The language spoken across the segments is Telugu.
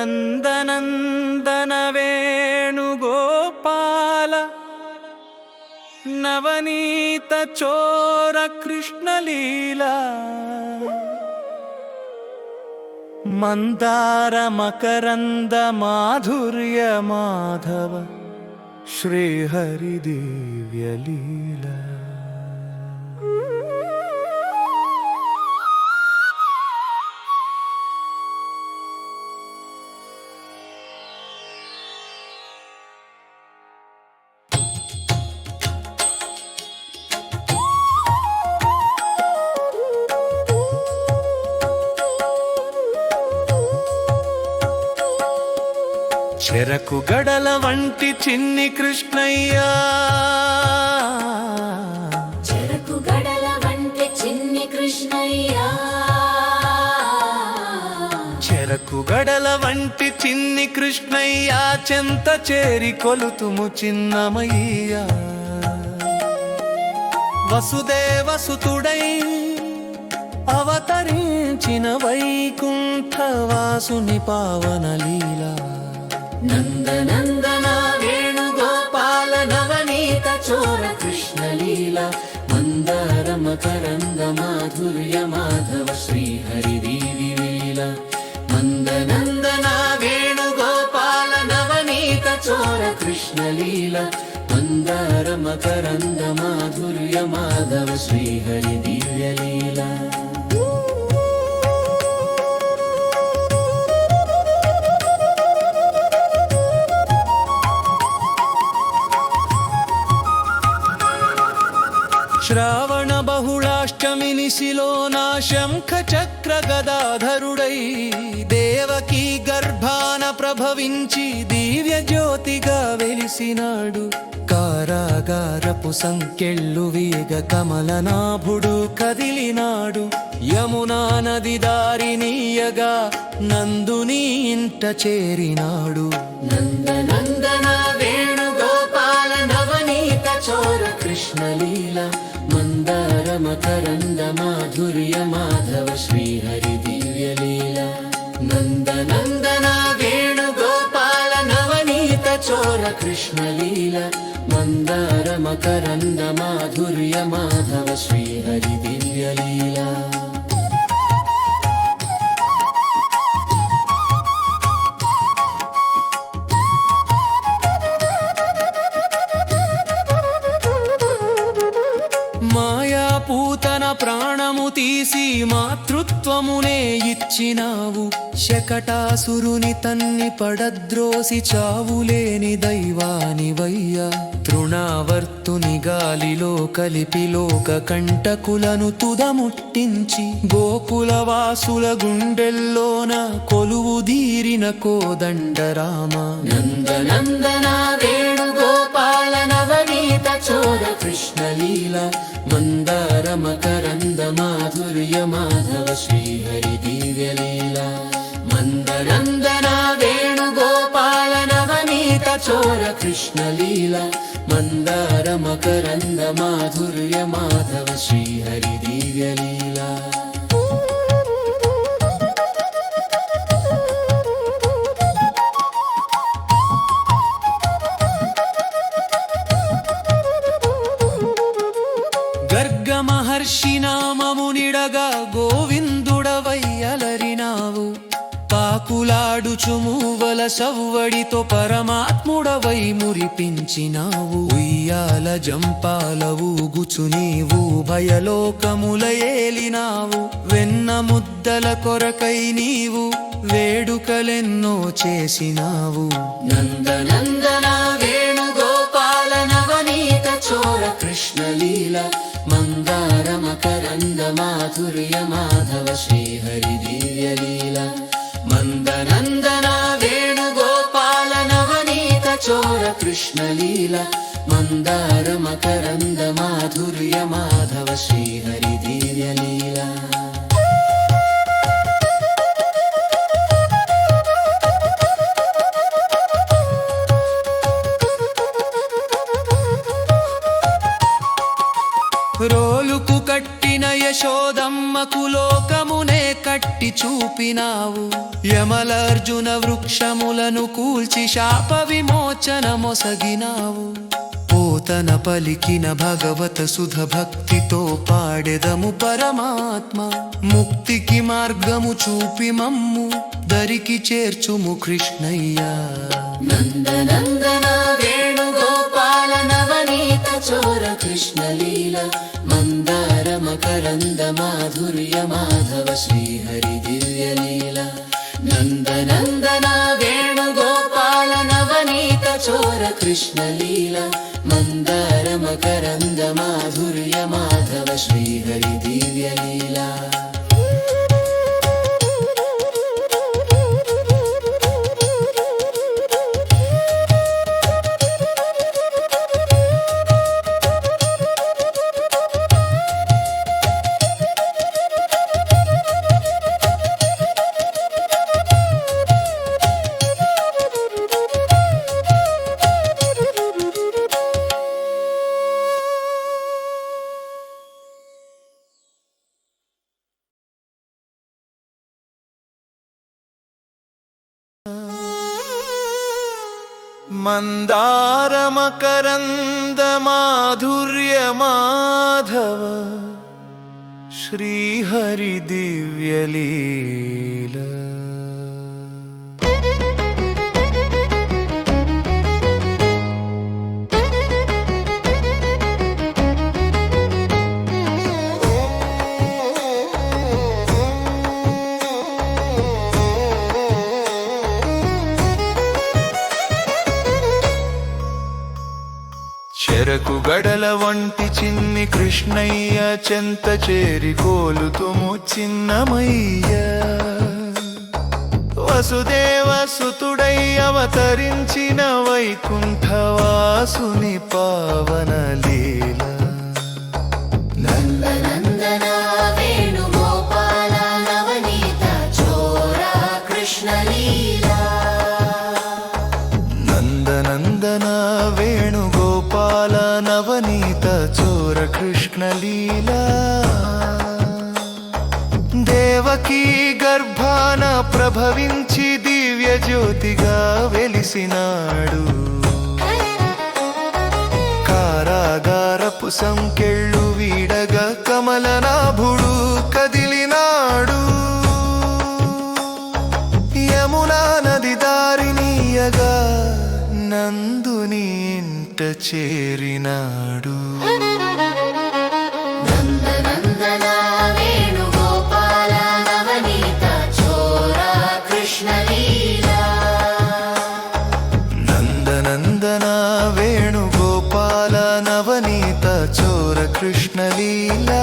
నందనందన వేణుగోపాల నవనీత చోర కృష్ణలీలా మందార మకరంద మాధుర్య మాధవ శ్రీహరి దివ్య లీలా. చెరకు గడల వంటి చిన్ని కృష్ణయ్య, చెరకు గడల వంటి చిన్ని కృష్ణయ్య, చెరకు గడల వంటి చిన్ని కృష్ణయ్య చెంత చేరి కొలుతుము చిన్నమయ్య. వసుదేవసుతుడై అవతరించిన వైకుంఠవాసుని పావన లీలా. నందనందన వేణుగోపాల నవనీత చోర కృష్ణలీలా మందార మకరంద మాధుర్య మాధవ శ్రీహరి దివ్య లీలా. నందనందన వేణుగోపాల నవనీత చోర కృష్ణలీలా మందార మకరంద మాధుర్య మాధవ శ్రీహరి దివ్య లీలా. శ్రావణ బహుళాష్టమి నిశిలోన శంఖ చక్ర గదాధరుడై దేవకీ గర్భాన ప్రభవించి దివ్య జ్యోతిగా వెలిసినాడు. కారాగారపు సంకెళ్ళు వీగ కమలనాభుడు కదిలినాడు. యమునా నది దారినీయగా నందుని ఇంట చేరినాడు. నందనందన వేణుగోపాల నవనీత చోర కృష్ణలీలా మందార మకరంద మాధుర్య మాధవ శ్రీహరి దివ్య లీలా. నందనందన వేణుగోపాల నవనీత చోర కృష్ణలీలా మందార మకరంద మాధుర్య మాధవ శ్రీహరి దివ్య లీలా. పూతన ప్రాణము తీసి మాతృత్వమునే ఇచ్చినావు. శకటాసురుని తన్ని పడద్రోసి చావులేని దైవానివయ్యా. తృణావర్తుని గాలిలో కలిపి లోక కంటకులను తుదముట్టించి గోకులవాసుల గుండెల్లోన కొలువు దీరిన కోదండరామ. నందనందన వేణుగోపాల నవనీత చోర కృష్ణలీలా మందార మకరంద మాధుర్య మాధవ శ్రీహరి దివ్య లీలా. మందనందన వేణుగోపాల నవనీత చోర కృష్ణలీలా మందార మకరంద మాధుర్య మాధవ శ్రీహరి దివ్య లీలా. గర్గ మహర్షి నామమునిడగా గోవిందుడవయ్యలరినావు. పాకులాడుచు మూవల సవ్వడితో పరమాత్ముడవై మురిపించినావు. ఉయ్యాల జంపాల ఊగుచు నీవు భయలోకముల ఏలినావు. వెన్న ముద్దల కొరకై నీవు వేడుకలెన్నో చేసినావు. నందనందన వేణుగోపాల నవనీత చోర కృష్ణలీలా మందార మకరంద మాధుర్య మాధవ శ్రీహరి దివ్య లీలా. మందనందన వేణుగోపాల నవనీత చోర కృష్ణలీలా మందార మకరంద మాధుర్య మాధవ శ్రీహరి దివ్య లీలా. కొలుకు కట్టిన యశోదమ్మకు లోకమునే కట్టి చూపినావు యమలర్జున వృక్షములను కూల్చి శాప విమోచన మొసగినావు పోతన పలికిన భగవత సుధ భక్తితో పాడెదము పరమాత్మ ముక్తికి మార్గము చూపి మమ్ము దరికి చేర్చుము కృష్ణయ్య నందనందన వేణుగోపాల నవనీత చోర కృష్ణలీల మందార మకరంద మాధుర్య మాధవ శ్రీహరి దివ్యలీల నందనందన వేణుగోపాల నవనీత చోర కృష్ణలీల మందార మకరంద మాధుర్య మాధవ శ్రీహరి దివ్యలీల మందార మకరంద మాధుర్య మాధవ శ్రీహరి దివ్యలీల చెరకు గడల వంటి చిన్ని కృష్ణయ్య చెంత చేరి కోలుతుము చిన్నమయ్య వసుదేవ సుతుడై అవతరించిన వైకుంఠవాసుని పావన లీల నందనందన వేణుగోపాల నవనీత చోర కృష్ణలీల నందనందన వేణుగోపాల నవనీత చోర కృష్ణలీలా దేవకీ గర్భాన ప్రభవించి దివ్య జ్యోతిగా వెలిసినాడు కారాగారపు సంకెళ్ళు వీడగా కమలనాభుడు కదిలినాడు యమునా నది దారినీయగా నందుని ఇంట చేరినాడు నందనందన వేణుగోపాల నవనీత చోర కృష్ణలీల నందనందన వేణుగోపాల నవనీత చోర కృష్ణలీలా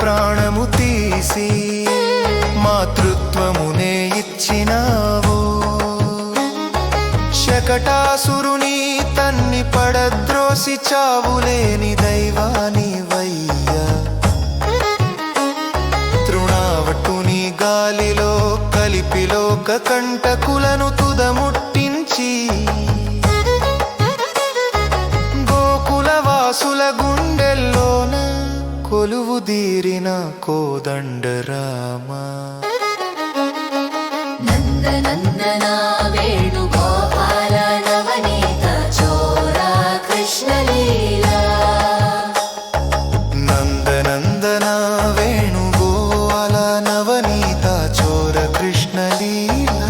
ప్రాణము తీసి మాతృత్వమునే ఇచ్చినావు శకటాసురుని తన్ని పడద్రోసి చావులేని దైవాని వయ్య తృణావటుని గాలిలో కలిపిలోక కంటకులను తుదముట్టించి గోకులవాసుల గుండెల్లోన కొలువు దీరిన కోదండరామా నందనందన వేణుగోపాల నవనీత చోర కృష్ణలీల నందనందన వేణుగోపాల నవనీత చోర కృష్ణలీలా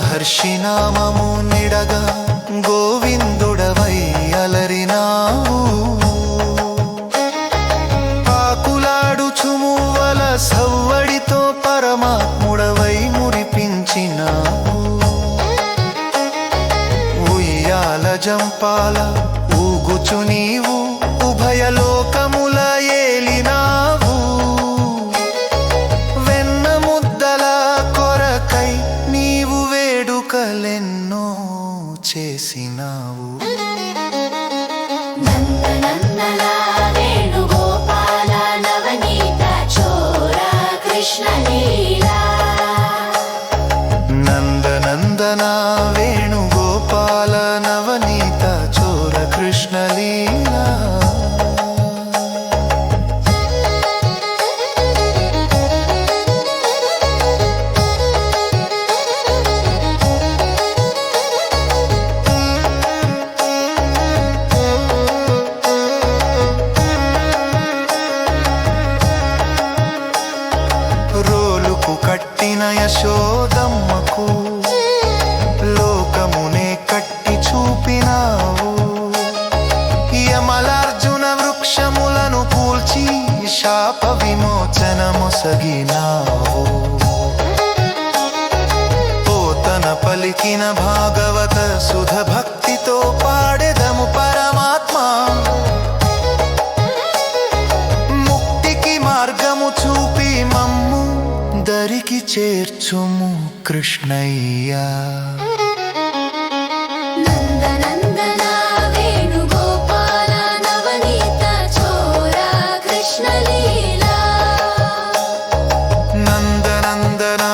మహర్షినామము నిడగా గోవిందుడవై అలరినావు ఆకులాడు చుమువల సవ్వడి లీలా నందనందన వేణుగోపాల నవనీత చోర కృష్ణ లీలా రోలుకు కట్టిన యశోదమ్మకు లోకమునే కట్టి చూపినావు యమలార్జున వృక్షములను కూల్చి శాప విమోచనమొసగినావు పోతన పలికిన భాగవత సుధ భక్తితో పాడెదము పరమాత్మ ముక్తికి మార్గము చూపి మమ్ము దరికి చేర్చుము కృష్ణయ్యా నందనందన వేణుగోపాల నవనీత చోర కృష్ణ లీలా నందనందన